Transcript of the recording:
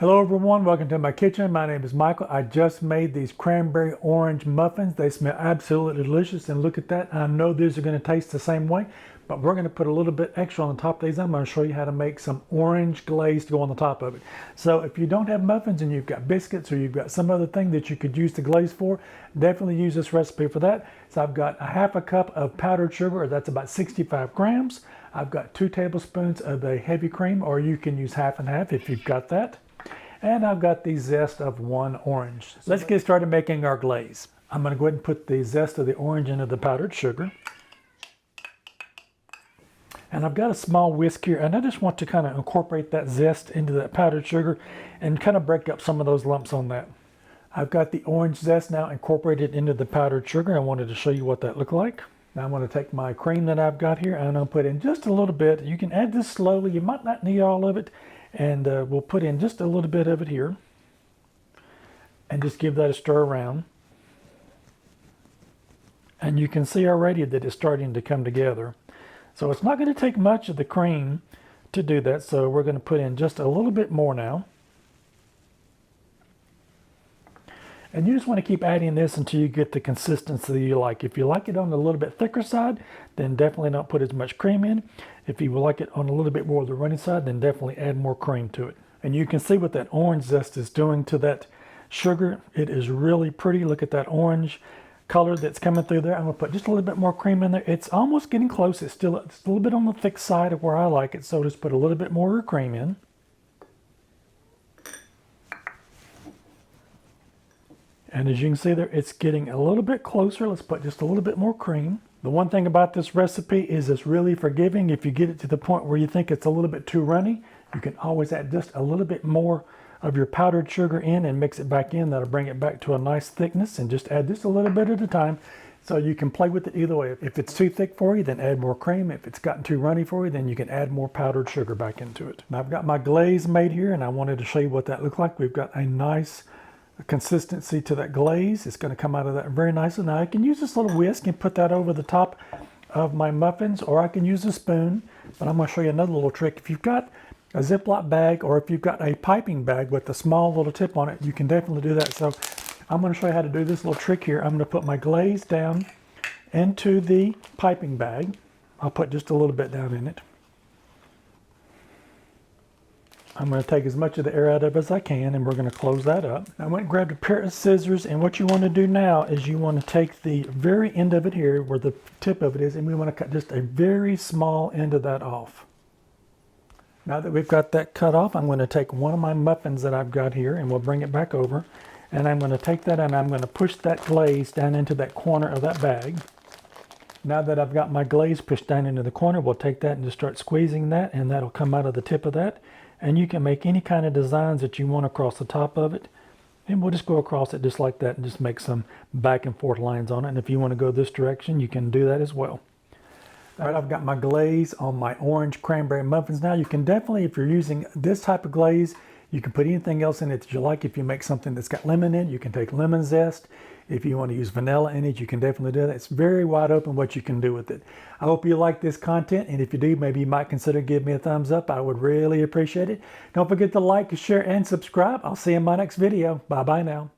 Hello everyone, welcome to my kitchen. My name is Michael. I just made these cranberry orange muffins. They smell absolutely delicious, and look at that. I know these are going to taste the same way, but we're going to put a little bit extra on the top of these. I'm going to show you how to make some orange glaze to go on the top of it. So if you don't have muffins and you've got biscuits or you've got some other thing that you could use the glaze for, definitely use this recipe for that. So I've got a half a cup of powdered sugar, or that's about 65 grams. I've got 2 tablespoons of a heavy cream, or you can use half and half if you've got that. And I've got the zest of 1 orange. Let's get started making our glaze. I'm going to go ahead and put the zest of the orange into the powdered sugar. And I've got a small whisk here, and I just want to kind of incorporate that zest into that powdered sugar and kind of break up some of those lumps on that. I've got the orange zest now incorporated into the powdered sugar. I wanted to show you what that looked like. Now I'm going to take my cream that I've got here, and I'm going to put in just a little bit. You can add this slowly. You might not need all of it. And we'll put in just a little bit of it here and just give that a stir around. And you can see already that it's starting to come together. So it's not going to take much of the cream to do that. So we're going to put in just a little bit more now. And you just want to keep adding this until you get the consistency you like. If you like it on a little bit thicker side, then definitely don't put as much cream in. If you like it on a little bit more of the runny side, then definitely add more cream to it. And you can see what that orange zest is doing to that sugar. It is really pretty. Look at that orange color that's coming through there. I'm going to put just a little bit more cream in there. It's almost getting close. It's a little bit on the thick side of where I like it. So just put a little bit more cream in. And as you can see there, it's getting a little bit closer. Let's put just a little bit more cream. The one thing about this recipe is it's really forgiving. If you get it to the point where you think it's a little bit too runny, you can always add just a little bit more of your powdered sugar in and mix it back in. That'll bring it back to a nice thickness, and just add just a little bit at a time. So you can play with it either way. If it's too thick for you, then add more cream. If it's gotten too runny for you, then you can add more powdered sugar back into it. Now I've got my glaze made here, and I wanted to show you what that looked like. We've got a nice consistency to that glaze. It's going to come out of that very nicely. Now I can use this little whisk and put that over the top of my muffins, or I can use a spoon, but I'm going to show you another little trick. If you've got a Ziploc bag, or if you've got a piping bag with a small little tip on it, you can definitely do that. So I'm going to show you how to do this little trick here. I'm going to put my glaze down into the piping bag. I'll put just a little bit down in it. I'm going to take as much of the air out of it as I can, and we're going to close that up. I went and grabbed a pair of scissors, and what you want to do now is you want to take the very end of it here, where the tip of it is, and we want to cut just a very small end of that off. Now that we've got that cut off, I'm going to take one of my muffins that I've got here, and we'll bring it back over, and I'm going to take that and I'm going to push that glaze down into that corner of that bag. Now that I've got my glaze pushed down into the corner, we'll take that and just start squeezing that, and that'll come out of the tip of that. And you can make any kind of designs that you want across the top of it. And we'll just go across it just like that and just make some back and forth lines on it. And if you want to go this direction, you can do that as well. All right, I've got my glaze on my orange cranberry muffins now. You can definitely, if you're using this type of glaze, you can put anything else in it that you like. If you make something that's got lemon in it, you can take lemon zest. If you want to use vanilla in it, you can definitely do that. It's very wide open what you can do with it. I hope you like this content, and if you do, maybe you might consider giving me a thumbs up. I would really appreciate it. Don't forget to like, share, and subscribe. I'll see you in my next video. Bye-bye now.